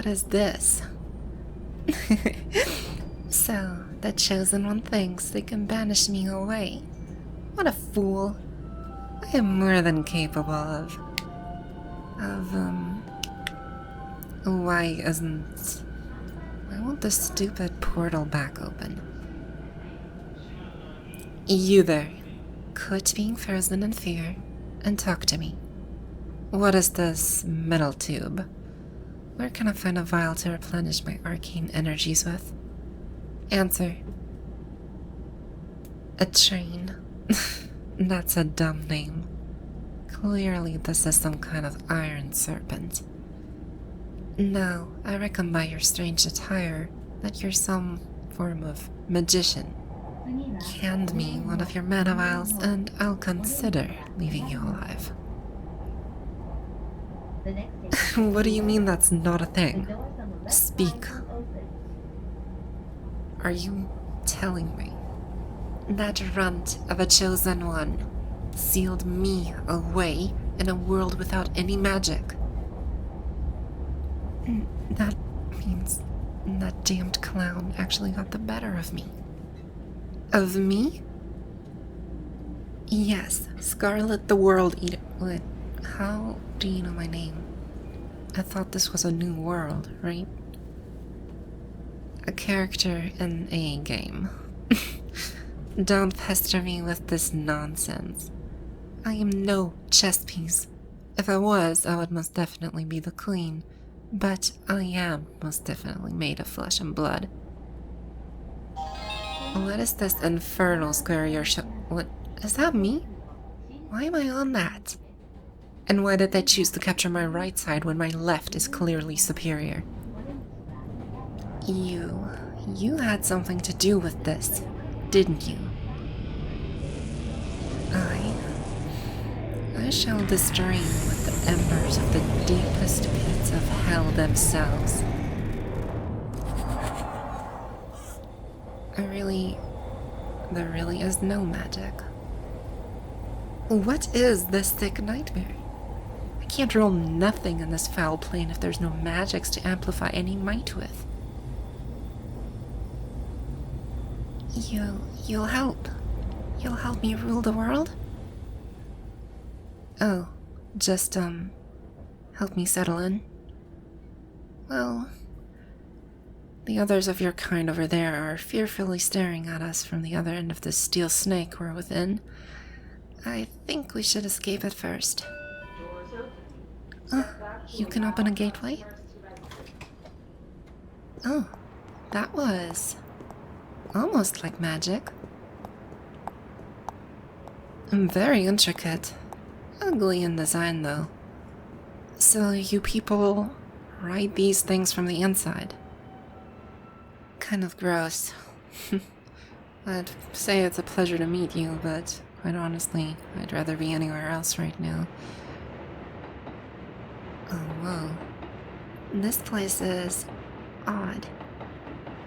is this? So, the Chosen One thinks they can banish me away. What a fool. I am more than capable of, why isn't... I want the stupid portal back open. You there. Quit being frozen in fear and talk to me. What is this metal tube? Where can I find a vial to replenish my arcane energies with? Answer. A train. That's a dumb name. Clearly this is some kind of iron serpent. No, I reckon by your strange attire that you're some form of magician. Hand me one of your mana vials and I'll consider leaving you alive. What do you mean that's not a thing? Speak. Are you telling me that runt of a Chosen One sealed me away in a world without any magic? That means that damned clown actually got the better of me. Of me? Yes, Scarlet the World Eater. Wait, how do you know my name? I thought this was a new world, right? A character in a game. Don't pester me with this nonsense. I am no chess piece. If I was, I would most definitely be the queen. But I am most definitely made of flesh and blood. What is this infernal square you're what? Is that me? Why am I on that? And why did they choose to capture my right side when my left is clearly superior? You had something to do with this, didn't you? I shall destroy you with the embers of the deepest pits of hell themselves. There really is no magic. What is this thick nightmare? I can't roll nothing in this foul plane if there's no magics to amplify any might with. You'll help? You'll help me rule the world? Oh, just, help me settle in? Well, the others of your kind over there are fearfully staring at us from the other end of this steel snake we're within. I think we should escape it first. You can open a gateway? Oh, that was almost like magic. Very intricate. Ugly in design, though. So you people ride these things from the inside? Kind of gross. I'd say it's a pleasure to meet you, but quite honestly, I'd rather be anywhere else right now. Oh, whoa. This place is odd.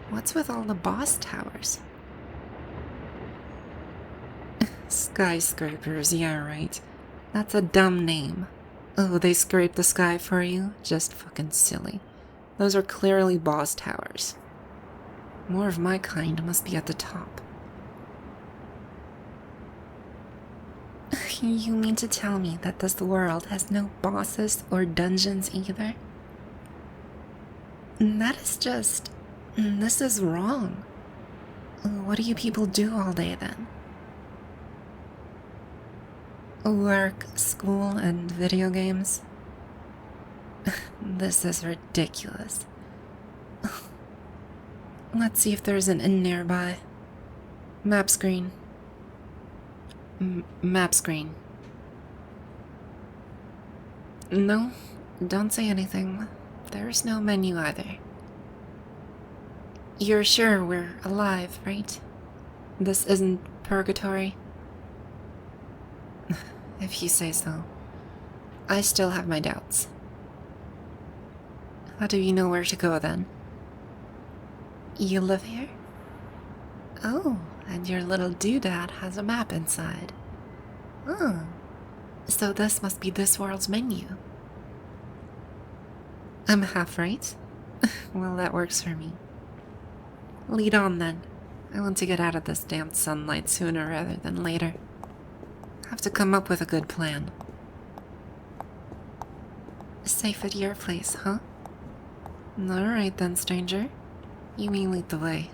What's with all the boss towers? Skyscrapers, yeah, right. That's a dumb name. Oh, they scraped the sky for you? Just fucking silly. Those are clearly boss towers. More of my kind must be at the top. You mean to tell me that this world has no bosses or dungeons either? That is just... this is wrong. What do you people do all day then? Work, school, and video games? This is ridiculous. Let's see if there's an inn nearby. Map screen. Map screen. No, don't say anything. There's no menu either. You're sure we're alive, right? This isn't purgatory? If you say so. I still have my doubts. How do you know where to go then? You live here? Oh, and your little doodad has a map inside. Oh, so this must be this world's menu. I'm half right. Well, that works for me. Lead on then. I want to get out of this damn sunlight sooner rather than later. Have to come up with a good plan. Safe at your place, huh? Alright then, stranger. You may lead the way.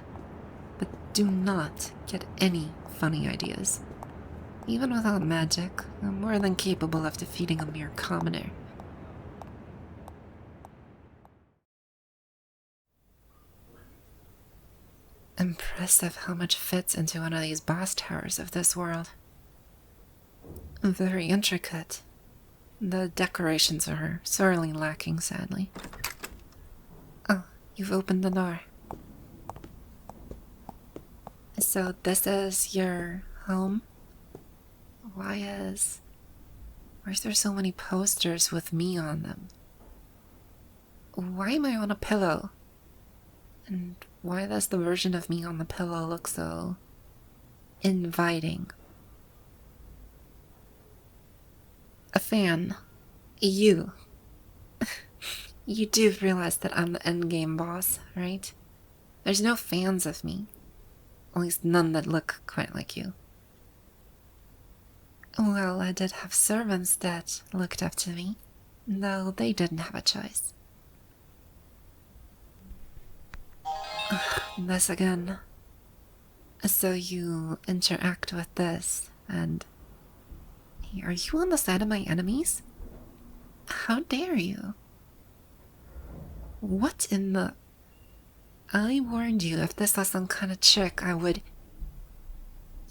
But do not get any funny ideas. Even without magic, I'm more than capable of defeating a mere commoner. Impressive how much fits into one of these boss towers of this world. Very intricate. The decorations are sorely lacking, sadly. Oh, you've opened the door. So this is your home? Why is there so many posters with me on them? Why am I on a pillow? And why does the version of me on the pillow look so inviting? A fan. You. You do realize that I'm the endgame boss, right? There's no fans of me. At least none that look quite like you. Well, I did have servants that looked up to me, though they didn't have a choice. This again. So you interact with this, and... Are you on the side of my enemies? How dare you? What in the... I warned you if this was some kind of trick, I would...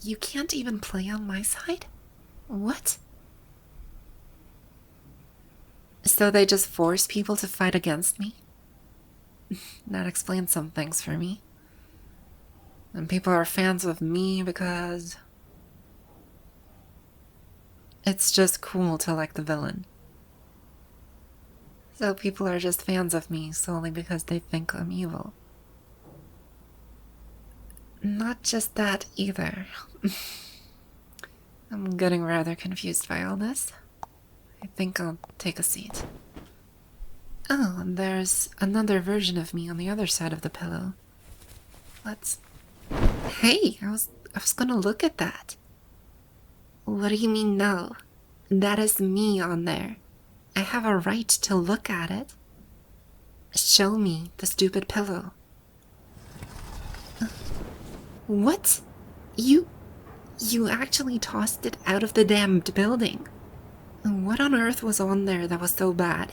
You can't even play on my side? What? So they just force people to fight against me? That explains some things for me. And people are fans of me because... It's just cool to like the villain. So people are just fans of me solely because they think I'm evil. Not just that either. I'm getting rather confused by all this. I think I'll take a seat. Oh, and there's another version of me on the other side of the pillow. Let's... Hey, I was gonna look at that. What do you mean no? That is me on there. I have a right to look at it. Show me the stupid pillow. What? You actually tossed it out of the damned building. What on earth was on there that was so bad?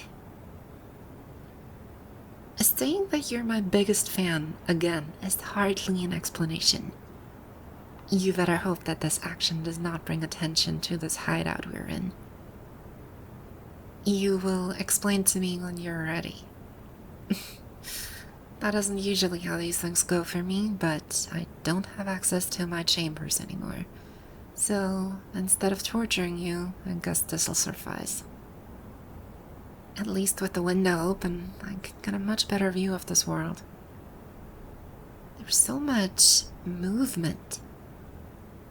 Saying that you're my biggest fan, again, is hardly an explanation. You better hope that this action does not bring attention to this hideout we're in. You will explain to me when you're ready. That isn't usually how these things go for me, but I don't have access to my chambers anymore. So, instead of torturing you, I guess this'll suffice. At least with the window open, I can get a much better view of this world. There's so much movement.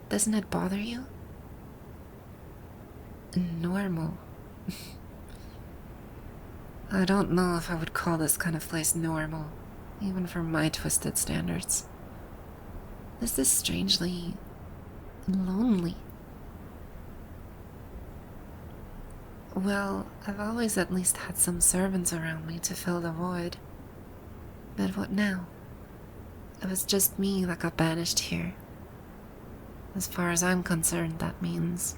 Doesn't it bother you? Normal. I don't know if I would call this kind of place normal, even for my twisted standards. This is strangely lonely. Well, I've always at least had some servants around me to fill the void. But what now? It was just me that got banished here. As far as I'm concerned, that means...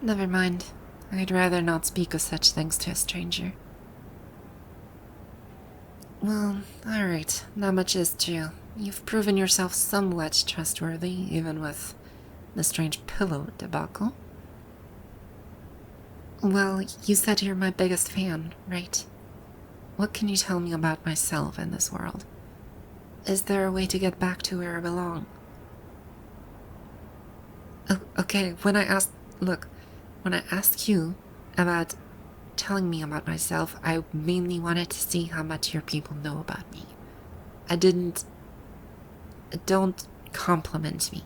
Never mind. I'd rather not speak of such things to a stranger. Well, alright, that much is true. You've proven yourself somewhat trustworthy, even with the strange pillow debacle. Well, you said you're my biggest fan, right? What can you tell me about myself in this world? Is there a way to get back to where I belong? Oh, okay, when I asked you about telling me about myself, I mainly wanted to see how much your people know about me. Don't compliment me.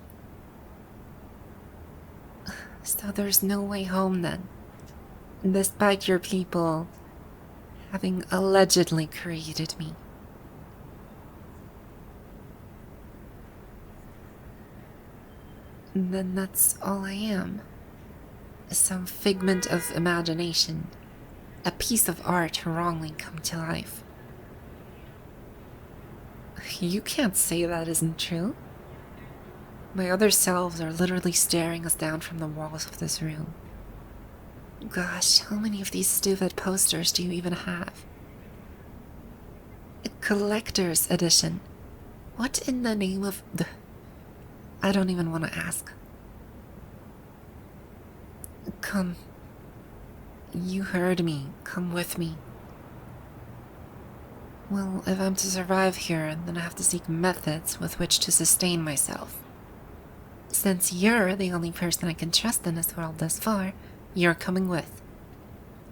So there's no way home then, despite your people having allegedly created me. Then that's all I am. Some figment of imagination. A piece of art wrongly come to life. You can't say that isn't true. My other selves are literally staring us down from the walls of this room. Gosh, how many of these stupid posters do you even have? A collector's edition. What in the name of the... I don't even want to ask. Come. You heard me. Come with me. Well, if I'm to survive here, then I have to seek methods with which to sustain myself. Since you're the only person I can trust in this world thus far, you're coming with.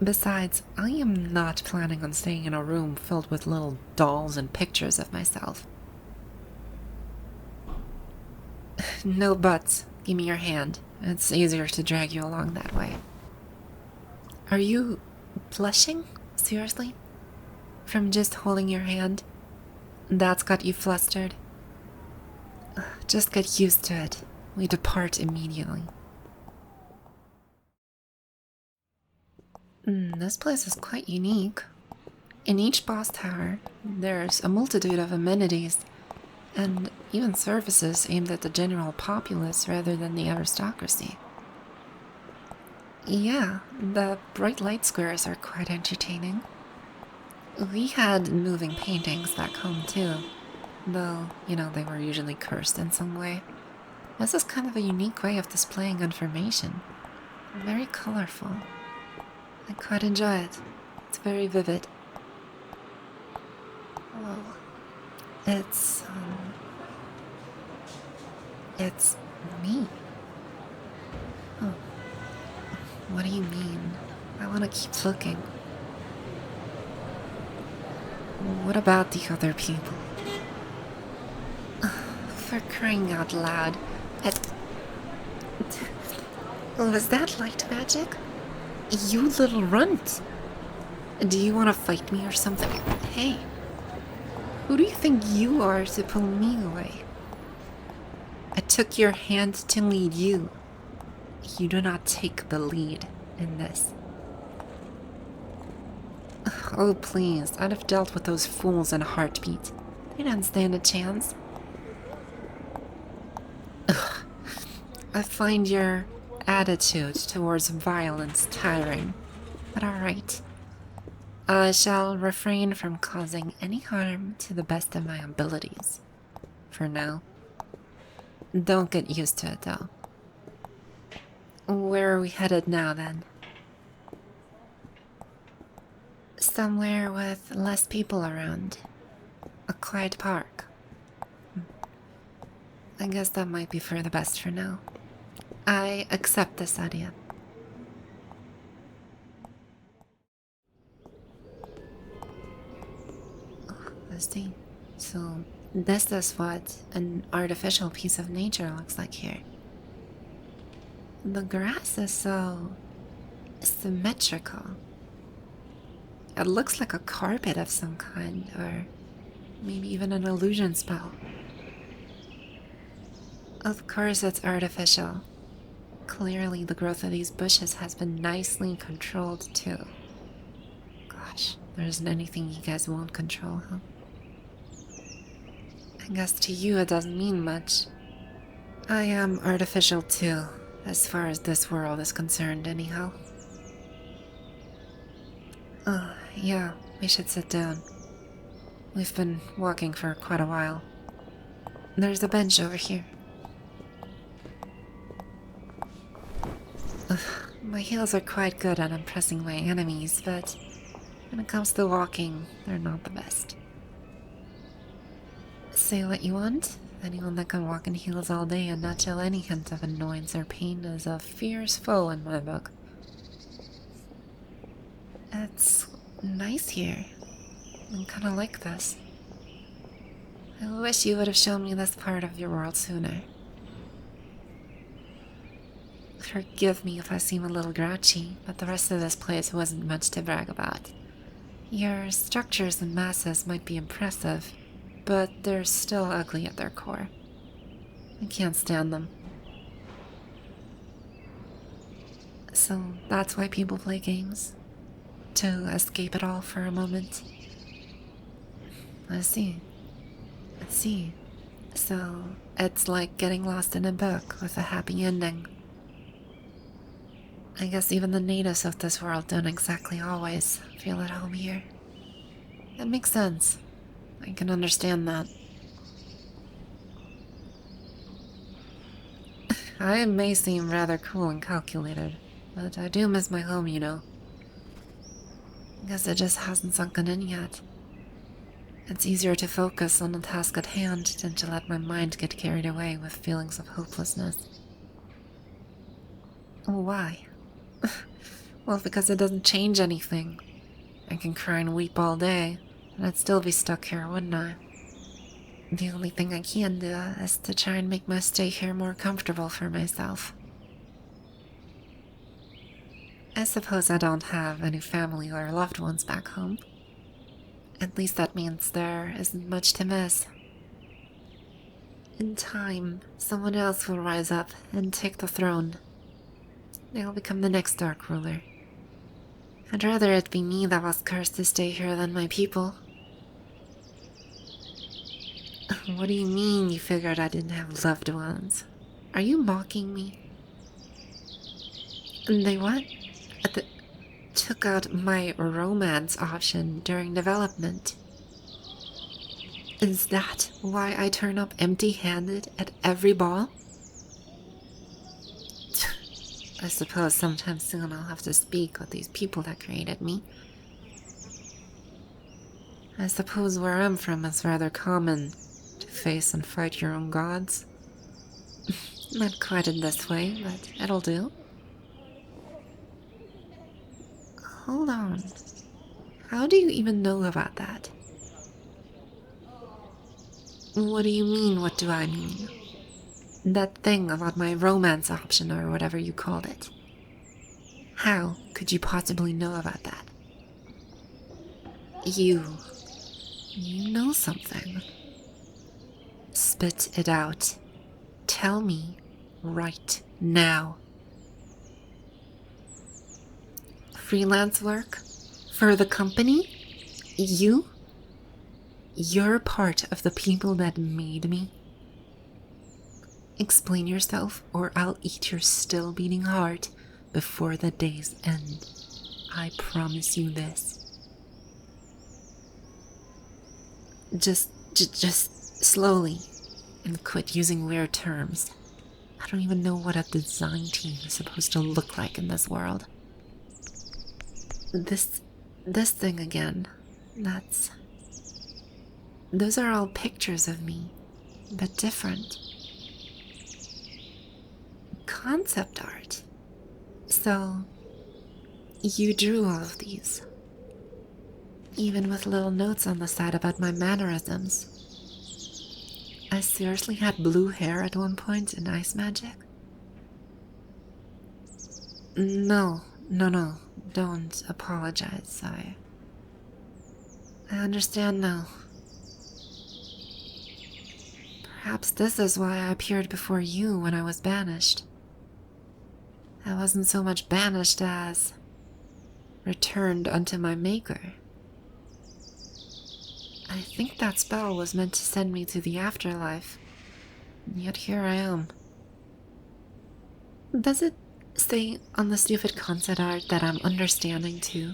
Besides, I am not planning on staying in a room filled with little dolls and pictures of myself. No buts. Give me your hand. It's easier to drag you along that way. Are you blushing? Seriously? From just holding your hand? That's got you flustered? Just get used to it. We depart immediately. This place is quite unique. In each boss tower, there's a multitude of amenities, and even services aimed at the general populace rather than the aristocracy. Yeah, the bright light squares are quite entertaining. We had moving paintings back home too, though, they were usually cursed in some way. This is kind of a unique way of displaying information. Very colorful. I quite enjoy it. It's very vivid. Oh, it's me. Oh, what do you mean? I want to keep looking. What about the other people? For crying out loud. Was that light magic? You little runt! Do you want to fight me or something? Hey, who do you think you are to pull me away? I took your hand to lead you. You do not take the lead in this. Oh, please, I'd have dealt with those fools in a heartbeat. They didn't stand a chance. Ugh. I find your attitude towards violence tiring, but alright. I shall refrain from causing any harm to the best of my abilities. For now. Don't get used to it, though. Where are we headed now, then? Somewhere with less people around. A quiet park. I guess that might be for the best for now. I accept this idea. I see. So, this is what an artificial piece of nature looks like here. The grass is so symmetrical. It looks like a carpet of some kind, or maybe even an illusion spell. Of course it's artificial. Clearly the growth of these bushes has been nicely controlled too. Gosh, there isn't anything you guys won't control, huh? I guess to you it doesn't mean much. I am artificial too, as far as this world is concerned anyhow. Yeah, we should sit down. We've been walking for quite a while. There's a bench over here. My heels are quite good at impressing my enemies, but when it comes to walking, they're not the best. Say what you want. Anyone that can walk in heels all day and not show any hint of annoyance or pain is a fierce foe in my book. It's nice here. I kinda like this. I wish you would have shown me this part of your world sooner. Forgive me if I seem a little grouchy, but the rest of this place wasn't much to brag about. Your structures and masses might be impressive, but they're still ugly at their core. I can't stand them. So that's why people play games? To escape it all for a moment? I see. I see. So, it's like getting lost in a book with a happy ending. I guess even the natives of this world don't exactly always feel at home here. It makes sense. I can understand that. I may seem rather cool and calculated, but I do miss my home, you know. Guess it just hasn't sunken in yet. It's easier to focus on the task at hand than to let my mind get carried away with feelings of hopelessness. Why? Well, because it doesn't change anything. I can cry and weep all day, and I'd still be stuck here, wouldn't I? The only thing I can do is to try and make my stay here more comfortable for myself. I suppose I don't have any family or loved ones back home. At least that means there isn't much to miss. In time, someone else will rise up and take the throne. They'll become the next Dark Ruler. I'd rather it be me that was cursed to stay here than my people. What do you mean you figured I didn't have loved ones? Are you mocking me? They what? Took out my romance option during development. Is that why I turn up empty-handed at every ball? I suppose sometime soon I'll have to speak with these people that created me. I suppose where I'm from it's rather common to face and fight your own gods. Not quite in this way, but it'll do. Hold on. How do you even know about that? What do you mean, what do I mean? That thing about my romance option or whatever you called it. How could you possibly know about that? You know something. Spit it out. Tell me right now. Freelance work? For the company? You? You're part of the people that made me? Explain yourself, or I'll eat your still beating heart before the day's end. I promise you this. Just slowly, and quit using weird terms. I don't even know what a design team is supposed to look like in this world. This thing again, those are all pictures of me, but different. Concept art. So, you drew all of these. Even with little notes on the side about my mannerisms. I seriously had blue hair at one point in Ice Magic? No, don't apologize, I understand now. Perhaps this is why I appeared before you when I was banished. I wasn't so much banished as returned unto my maker. I think that spell was meant to send me to the afterlife, and yet here I am. Does it say on the stupid concept art that I'm understanding too?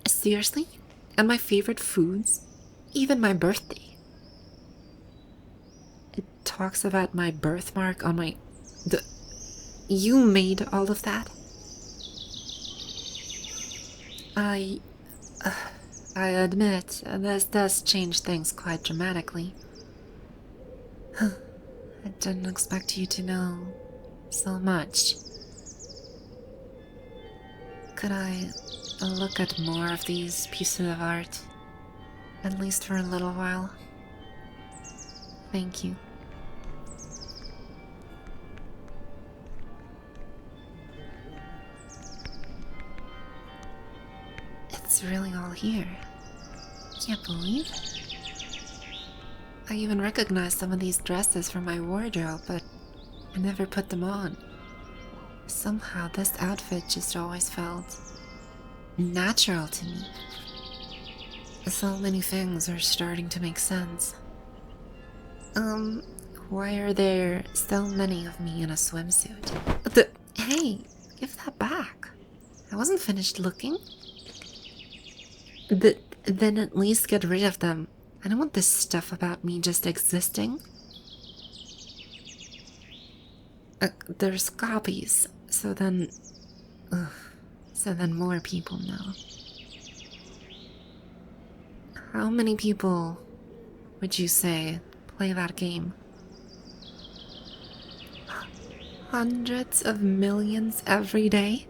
Seriously? And my favorite foods? Even my birthday? It talks about my birthmark on my... You made all of that? I admit, this does change things quite dramatically. I didn't expect you to know so much. Could I look at more of these pieces of art? At least for a little while? Thank you. It's It's really all here. Can't believe it. I even recognized some of these dresses from my wardrobe, but I never put them on. Somehow this outfit just always felt natural to me. So many things are starting to make sense. Why are there so many of me in a swimsuit? Hey, give that back. I wasn't finished looking. Then at least get rid of them. I don't want this stuff about me just existing. There's copies, so then more people know. How many people would you say play that game? Hundreds of millions every day?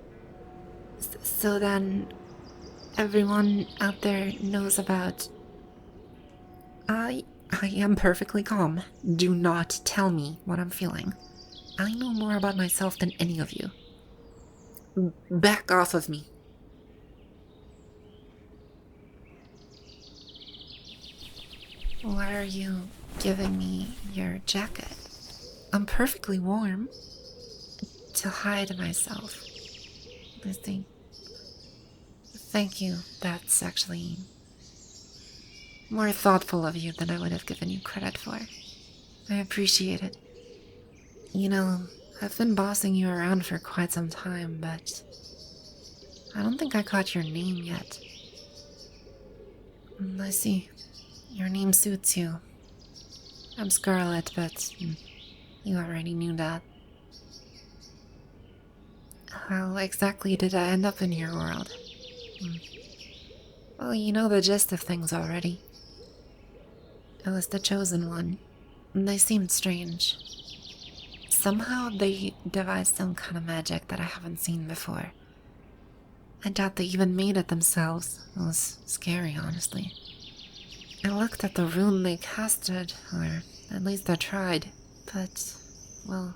So then everyone out there knows about... I am perfectly calm. Do not tell me what I'm feeling. I know more about myself than any of you. Back off of me. Why are you giving me your jacket? I'm perfectly warm. To hide myself. I think. Thank you. That's actually more thoughtful of you than I would have given you credit for. I appreciate it. You know, I've been bossing you around for quite some time, but I don't think I caught your name yet. I see. Your name suits you. I'm Scarlet, but you already knew that. How exactly did I end up in your world? Well, you know the gist of things already. I was the chosen one, and they seemed strange. Somehow they devised some kind of magic that I haven't seen before. I doubt they even made it themselves. It was scary, honestly. I looked at the rune they casted, or at least I tried, but, well,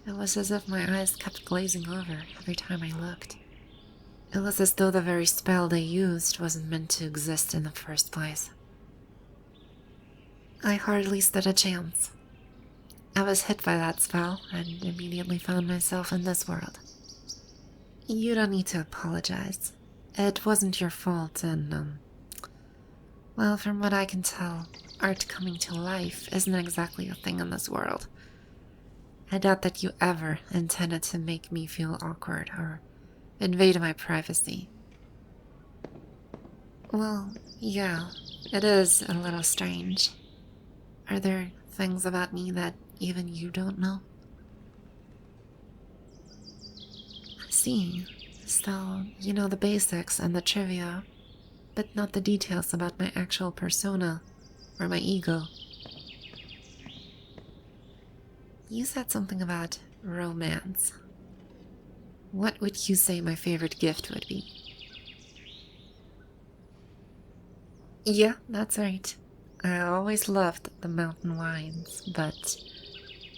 it was as if my eyes kept glazing over every time I looked. It was as though the very spell they used wasn't meant to exist in the first place. I hardly stood a chance. I was hit by that spell and immediately found myself in this world. You don't need to apologize. It wasn't your fault, and, well, from what I can tell, art coming to life isn't exactly a thing in this world. I doubt that you ever intended to make me feel awkward or invade my privacy. Well, yeah, it is a little strange. Are there things about me that even you don't know? I see. So, you know the basics and the trivia, but not the details about my actual persona or my ego. You said something about romance. What would you say my favorite gift would be? Yeah, that's right. I always loved the mountain wines, but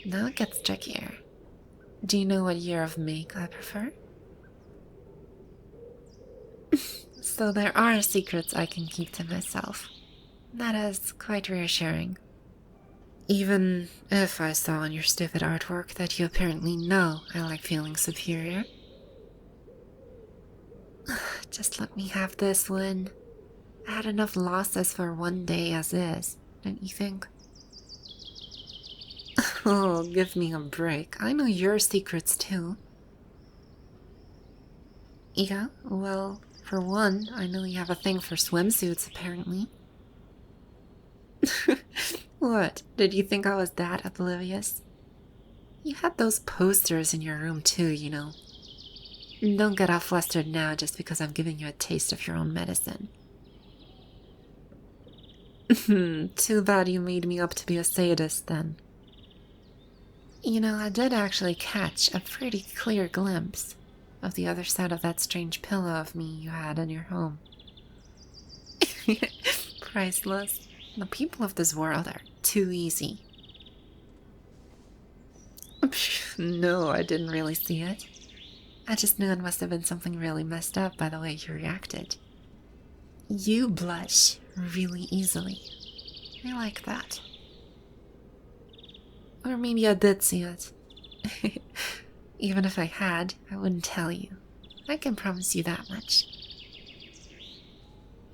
now it gets trickier. Do you know what year of make I prefer? So there are secrets I can keep to myself. That is quite reassuring. Even if I saw in your stupid artwork that you apparently know I like feeling superior. Just let me have this one. I had enough losses for one day as is, don't you think? Oh, give me a break. I know your secrets too. Yeah, well, for one, I know you have a thing for swimsuits, apparently. What, did you think I was that oblivious? You had those posters in your room too, you know. Don't get all flustered now just because I'm giving you a taste of your own medicine. Too bad you made me up to be a sadist then. You know, I did actually catch a pretty clear glimpse of the other side of that strange pillow of me you had in your home. Priceless. The people of this world are too easy. No, I didn't really see it. I just knew it must have been something really messed up by the way you reacted. You blush really easily. I like that. Or maybe I did see it. Even if I had, I wouldn't tell you. I can promise you that much.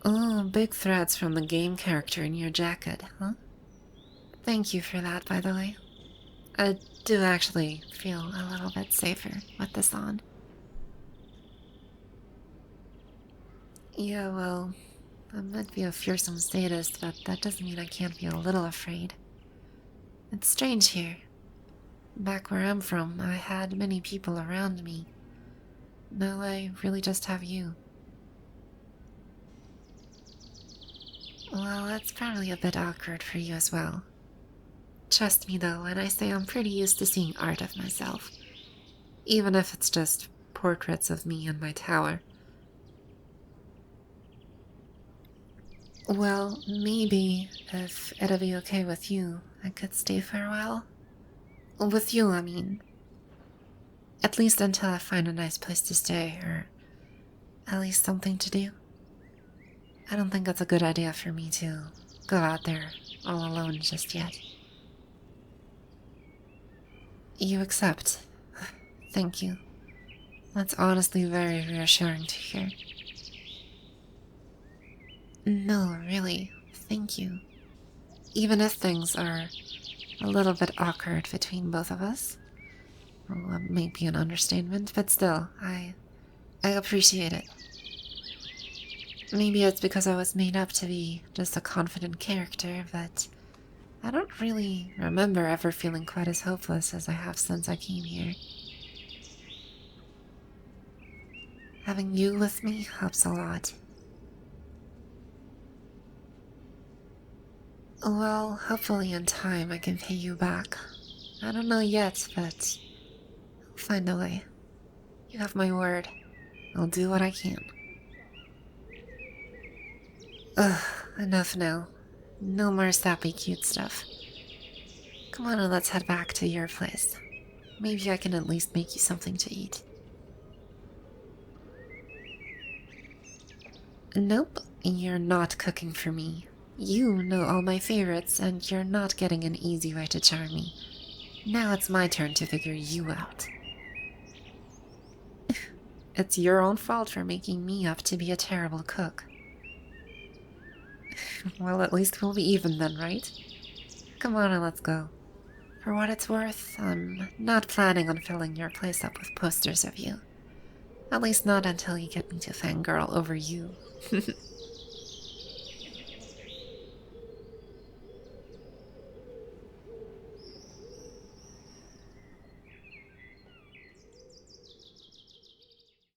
Oh, big threads from the game character in your jacket, huh? Thank you for that, by the way. I do actually feel a little bit safer with this on. Yeah, well, I might be a fearsome sadist, but that doesn't mean I can't be a little afraid. It's strange here. Back where I'm from, I had many people around me. Now I really just have you. Well, that's probably a bit awkward for you as well. Trust me though when I say I'm pretty used to seeing art of myself. Even if it's just portraits of me in my tower. Well, maybe, if it'll be okay with you, I could stay for a while. With you, I mean. At least until I find a nice place to stay, or at least something to do. I don't think it's a good idea for me to go out there all alone just yet. You accept. Thank you. That's honestly very reassuring to hear. No, really, thank you. Even if things are a little bit awkward between both of us. Well, that may be an understatement, but still, I appreciate it. Maybe it's because I was made up to be just a confident character, but I don't really remember ever feeling quite as hopeless as I have since I came here. Having you with me helps a lot. Well, hopefully in time I can pay you back. I don't know yet, but I'll find a way. You have my word. I'll do what I can. Ugh, enough now. No more sappy cute stuff. Come on and let's head back to your place. Maybe I can at least make you something to eat. Nope, you're not cooking for me. You know all my favorites, and you're not getting an easy way to charm me. Now it's my turn to figure you out. It's your own fault for making me up to be a terrible cook. Well, at least we'll be even then, right? Come on and let's go. For what it's worth, I'm not planning on filling your place up with posters of you. At least not until you get me to fangirl over you.